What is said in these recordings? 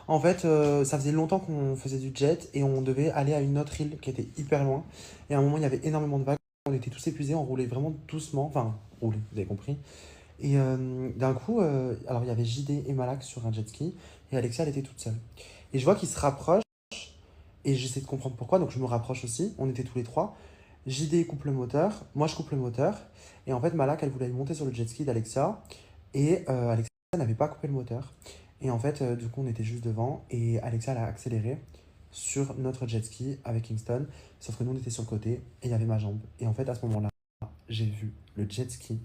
En fait, ça faisait longtemps qu'on faisait du jet et on devait aller à une autre île qui était hyper loin. Et à un moment, il y avait énormément de vagues. On était tous épuisés, on roulait vraiment doucement. Enfin, rouler, vous avez compris. Et d'un coup, alors il y avait JD et Malak sur un jet ski et Alexia, elle était toute seule. Et je vois qu'ils se rapprochent et j'essaie de comprendre pourquoi. Donc je me rapproche aussi. On était tous les trois. JD coupe le moteur, moi je coupe le moteur. Et en fait, Malak, elle voulait monter sur le jet ski d'Alexia. Et Alexia n'avait pas coupé le moteur. Et en fait, du coup, on était juste devant. Et Alexia, elle a accéléré sur notre jet ski avec Kingston. Sauf que nous, on était sur le côté et il y avait ma jambe. Et en fait, à ce moment-là, j'ai vu le jet ski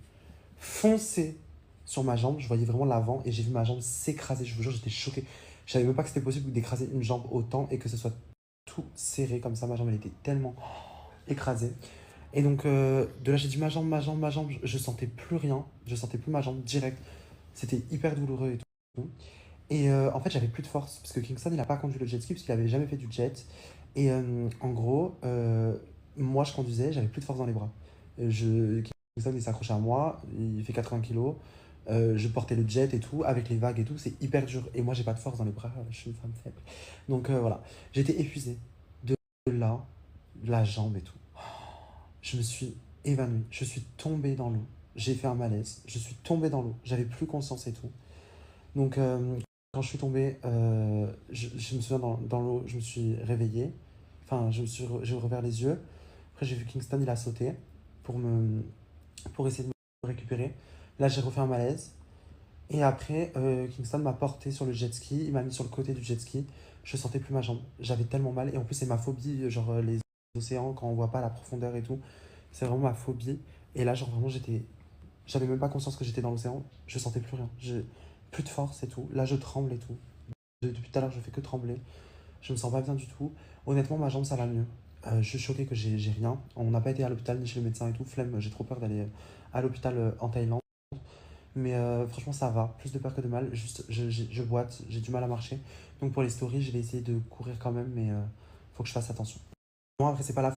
foncer sur ma jambe. Je voyais vraiment l'avant et j'ai vu ma jambe s'écraser. Je vous jure, j'étais choqué. Je savais même pas que c'était possible d'écraser une jambe autant et que ce soit tout serré comme ça. Ma jambe, elle était tellement écrasée. Et donc, de là, j'ai dit ma jambe, ma jambe, ma jambe. Je sentais plus rien. Je sentais plus ma jambe direct. C'était hyper douloureux et tout. Et en fait, j'avais plus de force parce que Kingston, il n'a pas conduit le jet ski parce qu'il avait jamais fait du jet. Et en gros, moi, je conduisais, j'avais plus de force dans les bras. Kingston, il s'accrochait à moi, il fait 80 kilos. Je portais le jet et tout, avec les vagues et tout, c'est hyper dur. Et moi, j'ai pas de force dans les bras, je suis une femme faible. Donc voilà, j'étais épuisé. De là, la jambe et tout. Je me suis évanoui, je suis tombé dans l'eau. J'ai fait un malaise, je suis tombé dans l'eau, j'avais plus conscience et tout. Donc, quand je suis tombé, je me souviens dans l'eau, je me suis réveillé. Enfin, j'ai ouvert les yeux. Après, j'ai vu Kingston, il a sauté pour, me, pour essayer de me récupérer. Là, j'ai refait un malaise. Et après, Kingston m'a porté sur le jet ski. Il m'a mis sur le côté du jet ski. Je sentais plus ma jambe. J'avais tellement mal. Et en plus, c'est ma phobie, genre les océans, quand on voit pas la profondeur et tout. C'est vraiment ma phobie. Et là, genre vraiment, j'avais même pas conscience que j'étais dans l'océan. Je sentais plus rien. J'ai plus de force et tout. Là, je tremble et tout. Depuis tout à l'heure, je fais que trembler. Je me sens pas bien du tout. Honnêtement, ma jambe, ça va mieux. Je suis choqué que j'ai rien. On n'a pas été à l'hôpital ni chez le médecin et tout. Flemme, j'ai trop peur d'aller à l'hôpital en Thaïlande. Mais franchement, ça va. Plus de peur que de mal. Juste, je boite, j'ai du mal à marcher. Donc pour les stories, je vais essayer de courir quand même, mais faut que je fasse attention. Moi, après, c'est pas la